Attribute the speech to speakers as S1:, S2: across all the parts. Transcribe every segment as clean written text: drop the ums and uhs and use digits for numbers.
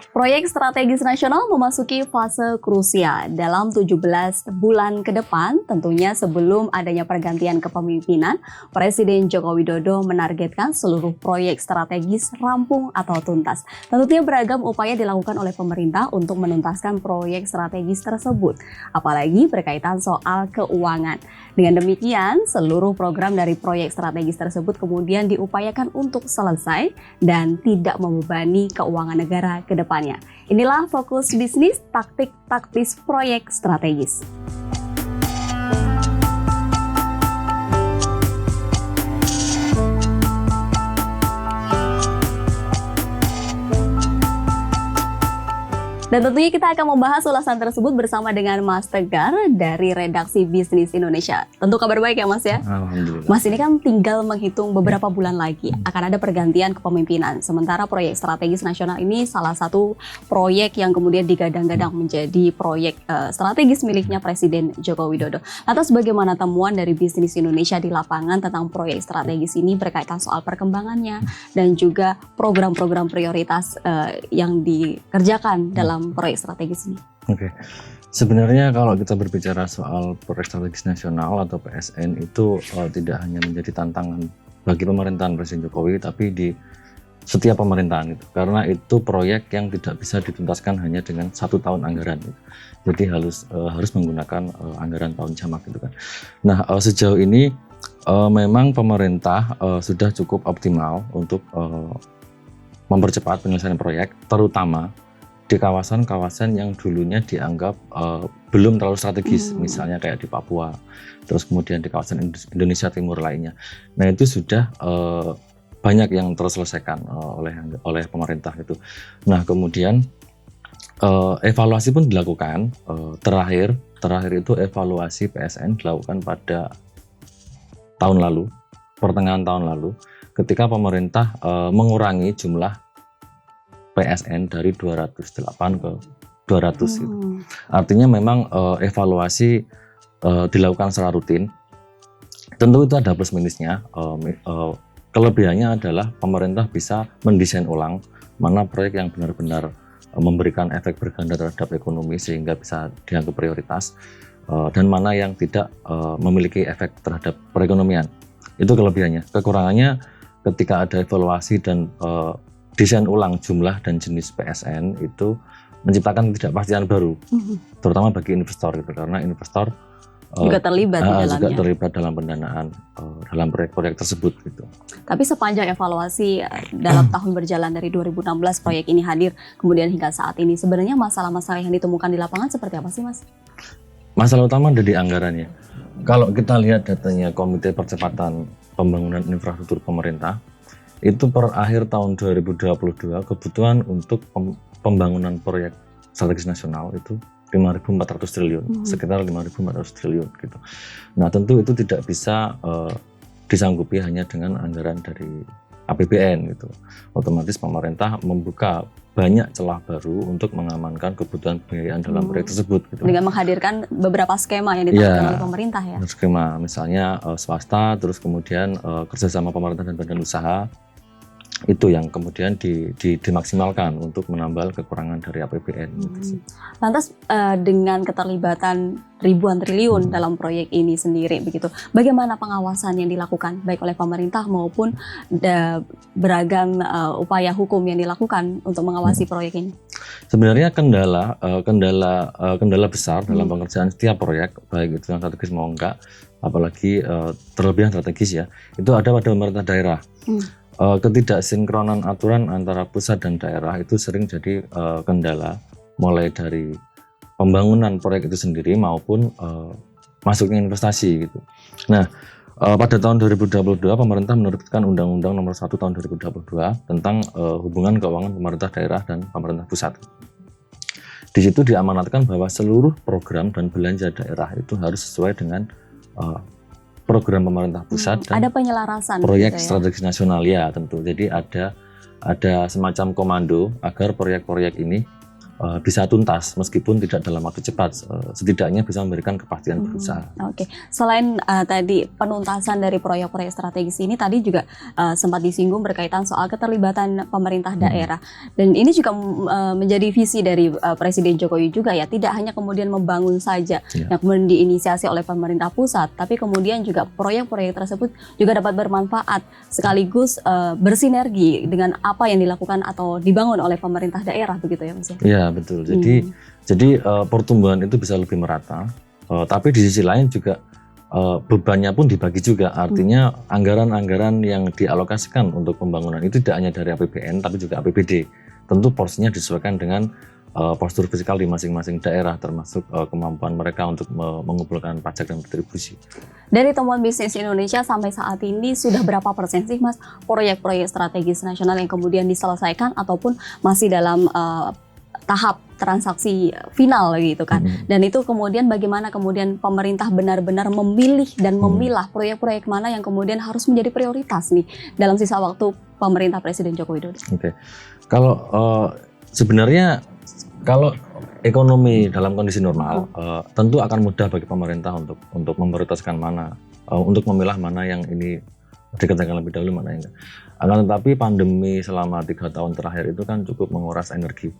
S1: Proyek strategis nasional memasuki fase krusial dalam 17 bulan ke depan. Tentunya sebelum adanya pergantian kepemimpinan, Presiden Joko Widodo menargetkan seluruh proyek strategis rampung atau tuntas. Tentunya beragam upaya dilakukan oleh pemerintah untuk menuntaskan proyek strategis tersebut, apalagi berkaitan soal keuangan. Dengan demikian, seluruh program dari proyek strategis tersebut kemudian diupayakan untuk selesai dan tidak membebani keuangan negara ke depan. Inilah Fokus Bisnis, taktik taktis proyek strategis. Dan tentunya kita akan membahas ulasan tersebut bersama dengan Mas Tegar dari Redaksi Bisnis Indonesia. Tentu kabar baik ya Mas ya?
S2: Alhamdulillah.
S1: Mas, ini kan tinggal menghitung beberapa bulan lagi akan ada pergantian kepemimpinan. Sementara proyek strategis nasional ini salah satu proyek yang kemudian digadang-gadang menjadi proyek strategis miliknya Presiden Joko Widodo. Lantas bagaimana temuan dari Bisnis Indonesia di lapangan tentang proyek strategis ini berkaitan soal perkembangannya dan juga program-program prioritas yang dikerjakan dalam proyek strategis ini?
S2: Oke. Sebenarnya kalau kita berbicara soal proyek strategis nasional atau PSN itu tidak hanya menjadi tantangan bagi pemerintahan Presiden Jokowi, tapi di setiap pemerintahan itu. Karena itu proyek yang tidak bisa dituntaskan hanya dengan 1 tahun anggaran. Gitu. Jadi harus menggunakan anggaran tahun jamak gitu kan. Nah, sejauh ini memang pemerintah sudah cukup optimal untuk mempercepat penyelesaian proyek, terutama di kawasan-kawasan yang dulunya dianggap belum terlalu strategis, misalnya kayak di Papua, terus kemudian di kawasan Indonesia Timur lainnya. Nah itu sudah banyak yang terselesaikan oleh pemerintah itu. Nah kemudian evaluasi pun dilakukan. Terakhir itu evaluasi PSN dilakukan pada tahun lalu, pertengahan tahun lalu, ketika pemerintah mengurangi jumlah PSN dari 208 ke 200 gitu. Artinya memang evaluasi dilakukan secara rutin. Tentu itu ada plus minusnya. Kelebihannya adalah pemerintah bisa mendesain ulang mana proyek yang benar-benar memberikan efek berganda terhadap ekonomi sehingga bisa dianggap prioritas, dan mana yang tidak memiliki efek terhadap perekonomian. Itu kelebihannya. Kekurangannya ketika ada evaluasi dan desain ulang jumlah dan jenis PSN itu menciptakan ketidakpastian baru, terutama bagi investor gitu, karena investor
S1: juga terlibat di dalamnya.
S2: Juga terlibat dalam pendanaan dalam proyek-proyek tersebut gitu.
S1: Tapi sepanjang evaluasi dalam tahun berjalan dari 2016 proyek ini hadir kemudian hingga saat ini, sebenarnya masalah-masalah yang ditemukan di lapangan seperti apa sih Mas?
S2: Masalah utama ada di anggarannya. Kalau kita lihat datanya Komite Percepatan Pembangunan Infrastruktur Pemerintah, itu per akhir tahun 2022 kebutuhan untuk pembangunan proyek strategis nasional itu 5.400 triliun, sekitar 5.400 triliun gitu. Nah tentu itu tidak bisa disanggupi hanya dengan anggaran dari APBN gitu. Otomatis pemerintah membuka banyak celah baru untuk mengamankan kebutuhan pembiayaan dalam proyek tersebut gitu.
S1: Dengan menghadirkan beberapa skema yang ditetapkan oleh pemerintah ya.
S2: Skema misalnya swasta, terus kemudian kerjasama pemerintah dan badan usaha, itu yang kemudian dimaksimalkan untuk menambal kekurangan dari APBN.
S1: Lantas dengan keterlibatan ribuan triliun dalam proyek ini sendiri begitu, bagaimana pengawasan yang dilakukan baik oleh pemerintah maupun beragam upaya hukum yang dilakukan untuk mengawasi proyek ini?
S2: Sebenarnya kendala besar dalam pengerjaan setiap proyek, baik itu yang strategis mau enggak, apalagi terlebih yang strategis ya, itu ada pada pemerintah daerah. Ketidaksinkronan aturan antara pusat dan daerah itu sering jadi kendala, mulai dari pembangunan proyek itu sendiri maupun masuknya investasi gitu. Nah, pada tahun 2022 pemerintah menerbitkan Undang-Undang Nomor 1 Tahun 2022 tentang hubungan keuangan pemerintah daerah dan pemerintah pusat. Di situ diamanatkan bahwa seluruh program dan belanja daerah itu harus sesuai dengan program pemerintah pusat dan
S1: ada penyelarasan
S2: proyek
S1: gitu ya?
S2: strategis nasional ya tentu. Jadi ada semacam komando agar proyek-proyek ini bisa tuntas meskipun tidak dalam waktu cepat, setidaknya bisa memberikan kepastian berusaha.
S1: Oke. Selain tadi penuntasan dari proyek-proyek strategis ini, tadi juga sempat disinggung berkaitan soal keterlibatan pemerintah daerah, dan ini juga menjadi visi dari Presiden Jokowi juga ya, tidak hanya kemudian membangun saja yang kemudian diinisiasi oleh pemerintah pusat, tapi kemudian juga proyek-proyek tersebut juga dapat bermanfaat sekaligus bersinergi dengan apa yang dilakukan atau dibangun oleh pemerintah daerah, begitu ya Mas?
S2: Ya betul. Jadi pertumbuhan itu bisa lebih merata, tapi di sisi lain juga bebannya pun dibagi juga. Artinya anggaran-anggaran yang dialokasikan untuk pembangunan itu tidak hanya dari APBN tapi juga APBD. Tentu porsinya disesuaikan dengan postur fiskal di masing-masing daerah, termasuk kemampuan mereka untuk mengumpulkan pajak dan retribusi.
S1: Dari temuan Bisnis Indonesia sampai saat ini sudah berapa persen sih Mas proyek-proyek strategis nasional yang kemudian diselesaikan ataupun masih dalam tahap transaksi final gitu kan? Dan itu kemudian bagaimana kemudian pemerintah benar-benar memilih dan memilah proyek-proyek mana yang kemudian harus menjadi prioritas nih dalam sisa waktu pemerintah Presiden Joko Widodo?
S2: Oke. Kalau sebenarnya kalau ekonomi dalam kondisi normal, tentu akan mudah bagi pemerintah untuk memprioritaskan mana, untuk memilah mana yang ini dikerjakan lebih dahulu, mana yang enggak. Akan tetapi pandemi selama 3 tahun terakhir itu kan cukup menguras energi,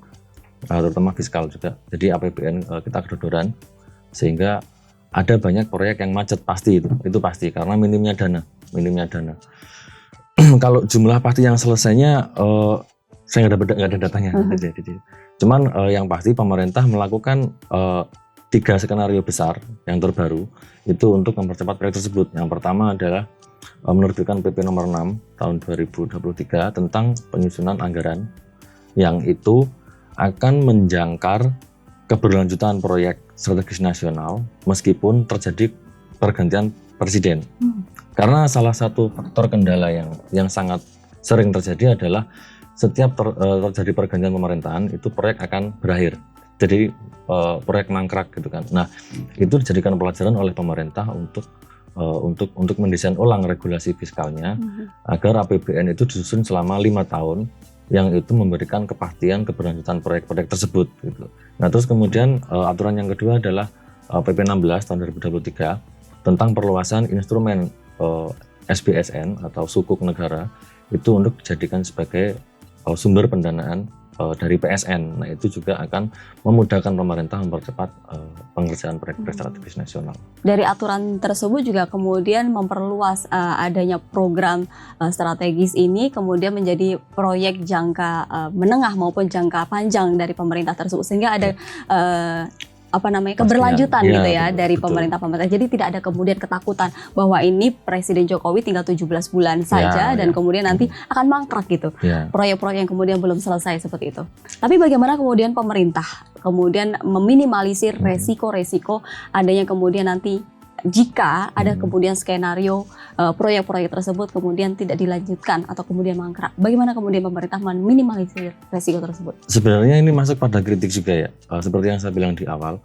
S2: terutama fiskal juga. Jadi APBN kita kedodoran, sehingga ada banyak proyek yang macet, pasti itu pasti karena minimnya dana. Kalau jumlah pasti yang selesainya saya nggak ada datanya. Cuman yang pasti pemerintah melakukan 3 skenario besar yang terbaru itu untuk mempercepat proyek tersebut. Yang pertama adalah menerbitkan PP nomor 6 tahun 2023 tentang penyusunan anggaran yang itu akan menjangkar keberlanjutan proyek strategis nasional meskipun terjadi pergantian presiden. Karena salah satu faktor kendala yang sangat sering terjadi adalah setiap terjadi pergantian pemerintahan itu proyek akan berakhir. Jadi proyek mangkrak gitu kan. Nah, itu dijadikan pelajaran oleh pemerintah untuk mendesain ulang regulasi fiskalnya agar APBN itu disusun selama 5 tahun yang itu memberikan kepastian keberlanjutan proyek-proyek tersebut gitu. Nah, terus kemudian aturan yang kedua adalah PP 16 tahun 2023 tentang perluasan instrumen SBSN atau sukuk negara itu untuk dijadikan sebagai sumber pendanaan dari PSN. Nah, itu juga akan memudahkan pemerintah mempercepat pengerjaan proyek strategis nasional. Dari
S1: aturan tersebut juga kemudian memperluas adanya program strategis ini kemudian menjadi proyek jangka menengah maupun jangka panjang dari pemerintah tersebut, sehingga ada keberlanjutan gitu ya dari pemerintah. Jadi tidak ada kemudian ketakutan bahwa ini Presiden Jokowi tinggal 17 bulan saja dan kemudian nanti akan mangkrak gitu. Proyek-proyek yang kemudian belum selesai seperti itu. Tapi bagaimana kemudian pemerintah kemudian meminimalisir resiko-resiko adanya kemudian nanti jika ada kemudian skenario proyek-proyek tersebut kemudian tidak dilanjutkan atau kemudian mangkrak, bagaimana kemudian pemerintah meminimalisir resiko tersebut?
S2: Sebenarnya ini masuk pada kritik juga ya, seperti yang saya bilang di awal,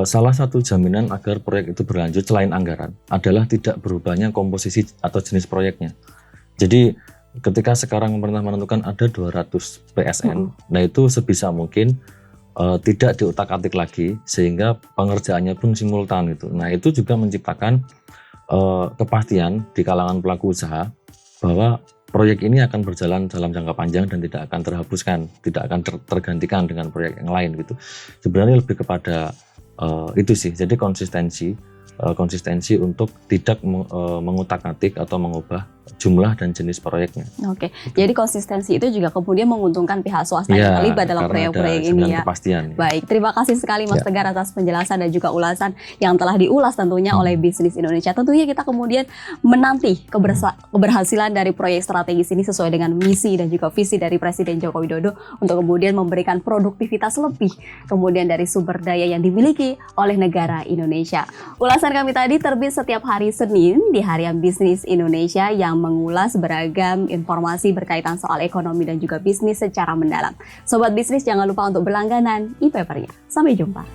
S2: salah satu jaminan agar proyek itu berlanjut selain anggaran adalah tidak berubahnya komposisi atau jenis proyeknya. Jadi ketika sekarang pemerintah menentukan ada 200 PSN, nah itu sebisa mungkin tidak diutak-atik lagi sehingga pengerjaannya pun simultan itu. Nah, itu juga menciptakan kepastian di kalangan pelaku usaha bahwa proyek ini akan berjalan dalam jangka panjang dan tidak akan terhapuskan, tidak akan tergantikan dengan proyek yang lain gitu. Sebenarnya lebih kepada itu sih. Jadi konsistensi untuk tidak mengutak-atik atau mengubah jumlah dan jenis proyeknya.
S1: Oke, jadi konsistensi itu juga kemudian menguntungkan pihak swasta yang terlibat dalam proyek-proyek ini ya.
S2: Kepastian.
S1: Baik, terima kasih sekali Mas Tegar atas penjelasan dan juga ulasan yang telah diulas tentunya oleh Bisnis Indonesia. Tentunya kita kemudian menanti keberhasilan dari proyek strategis ini sesuai dengan misi dan juga visi dari Presiden Joko Widodo untuk kemudian memberikan produktivitas lebih kemudian dari sumber daya yang dimiliki oleh negara Indonesia. Ulasan kami tadi terbit setiap hari Senin di Harian Bisnis Indonesia yang mengulas beragam informasi berkaitan soal ekonomi dan juga bisnis secara mendalam. Sobat bisnis, jangan lupa untuk berlangganan e-papernya. Sampai jumpa.